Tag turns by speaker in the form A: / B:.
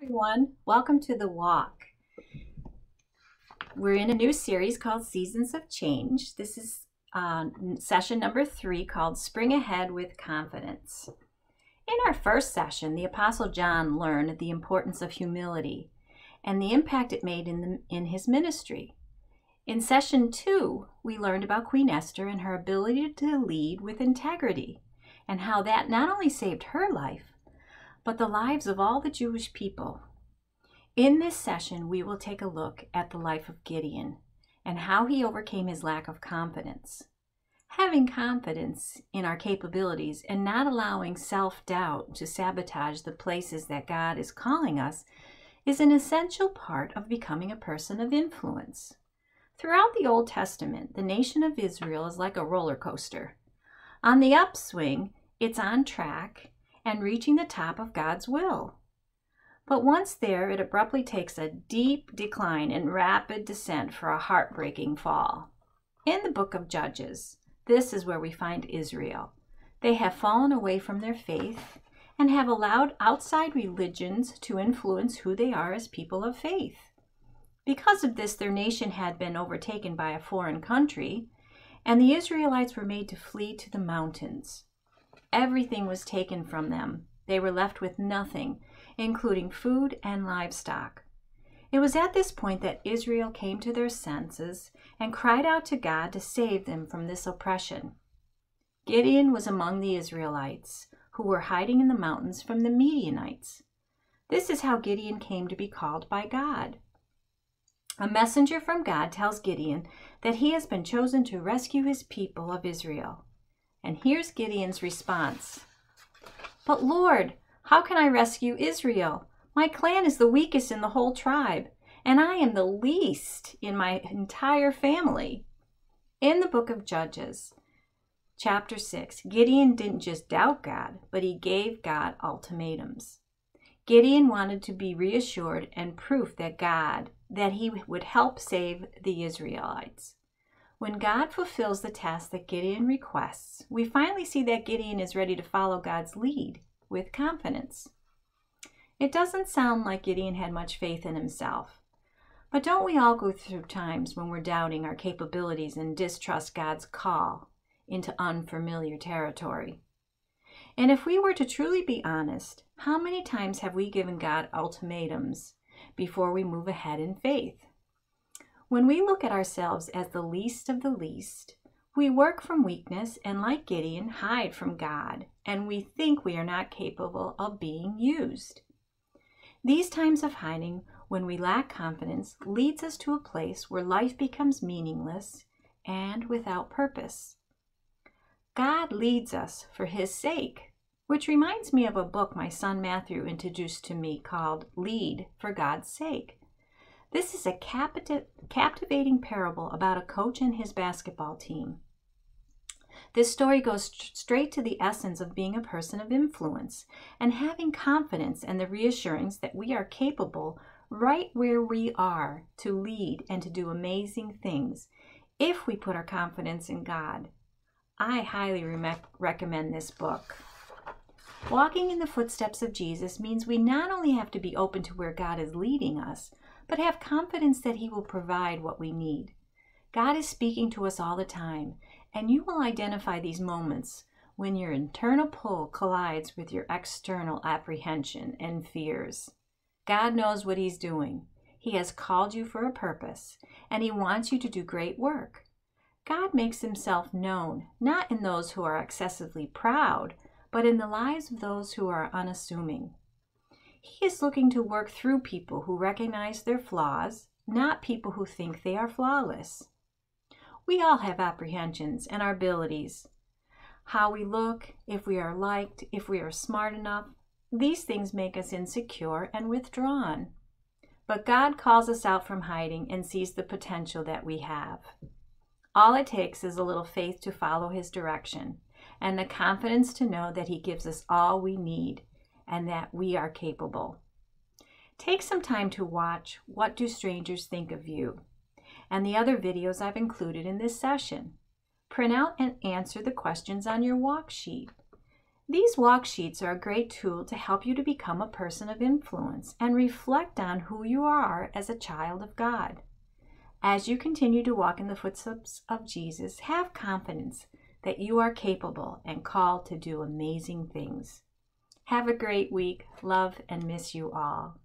A: Everyone. Welcome to The Walk. We're in a new series called Seasons of Change. This is session number 3 called Spring Ahead with Confidence. In our first session, the Apostle John learned the importance of humility and the impact it made in his ministry. In session 2, we learned about Queen Esther and her ability to lead with integrity and how that not only saved her life, but the lives of all the Jewish people. In this session, we will take a look at the life of Gideon and how he overcame his lack of confidence. Having confidence in our capabilities and not allowing self-doubt to sabotage the places that God is calling us is an essential part of becoming a person of influence. Throughout the Old Testament, the nation of Israel is like a roller coaster. On the upswing, it's on track and reaching the top of God's will. But once there, it abruptly takes a deep decline and rapid descent for a heartbreaking fall. In the book of Judges, this is where we find Israel. They have fallen away from their faith and have allowed outside religions to influence who they are as people of faith. Because of this, their nation had been overtaken by a foreign country, and the Israelites were made to flee to the mountains. Everything was taken from them. They were left with nothing, including food and livestock. It was at this point that Israel came to their senses and cried out to God to save them from this oppression. Gideon was among the Israelites who were hiding in the mountains from the Midianites. This is how Gideon came to be called by God. A messenger from God tells Gideon that he has been chosen to rescue his people of Israel. And here's Gideon's response. "But Lord, how can I rescue Israel? My clan is the weakest in the whole tribe, and I am the least in my entire family." In the book of Judges, chapter 6, Gideon didn't just doubt God, but he gave God ultimatums. Gideon wanted to be reassured and proof that he would help save the Israelites. When God fulfills the task that Gideon requests, we finally see that Gideon is ready to follow God's lead with confidence. It doesn't sound like Gideon had much faith in himself, but don't we all go through times when we're doubting our capabilities and distrust God's call into unfamiliar territory? And if we were to truly be honest, how many times have we given God ultimatums before we move ahead in faith? When we look at ourselves as the least of the least, we work from weakness and, like Gideon, hide from God, and we think we are not capable of being used. These times of hiding, when we lack confidence, leads us to a place where life becomes meaningless and without purpose. God leads us for His sake, which reminds me of a book my son Matthew introduced to me called Lead for God's Sake. This is a captivating parable about a coach and his basketball team. This story goes straight to the essence of being a person of influence and having confidence and the reassurance that we are capable right where we are to lead and to do amazing things if we put our confidence in God. I highly recommend this book. Walking in the footsteps of Jesus means we not only have to be open to where God is leading us, but have confidence that He will provide what we need. God is speaking to us all the time, and you will identify these moments when your internal pull collides with your external apprehension and fears. God knows what He's doing. He has called you for a purpose, and He wants you to do great work. God makes Himself known, not in those who are excessively proud, but in the lives of those who are unassuming. He is looking to work through people who recognize their flaws, not people who think they are flawless. We all have apprehensions and our abilities. How we look, if we are liked, if we are smart enough, these things make us insecure and withdrawn. But God calls us out from hiding and sees the potential that we have. All it takes is a little faith to follow His direction and the confidence to know that He gives us all we need and that we are capable. Take some time to watch What Do Strangers Think of You? And the other videos I've included in this session. Print out and answer the questions on your walk sheet. These walk sheets are a great tool to help you to become a person of influence and reflect on who you are as a child of God. As you continue to walk in the footsteps of Jesus, have confidence that you are capable and called to do amazing things. Have a great week. Love and miss you all.